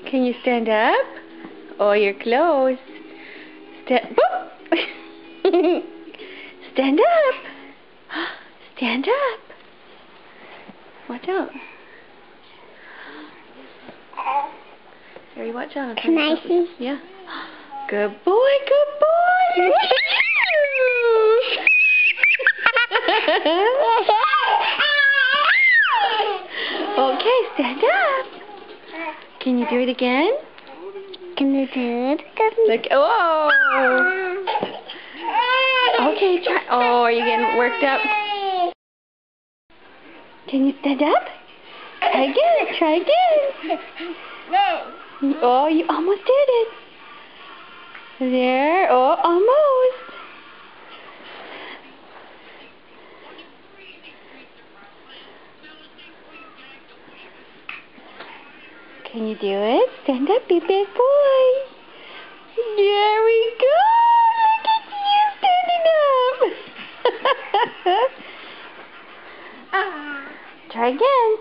Can you stand up? Oh, you're close. Stand Stand up. Stand up. Watch out. Harry, watch out. Can I see? Yeah. Good boy, good boy. Okay, stand up. Can you do it again? Can you do it? Look, whoa. Okay, try. Oh, are you getting worked up? Can you stand up? Try again. Try again. Oh, you almost did it. There. Oh, almost. Can you do it? Stand up, you big boy. There we go. Look at you standing up. Try again.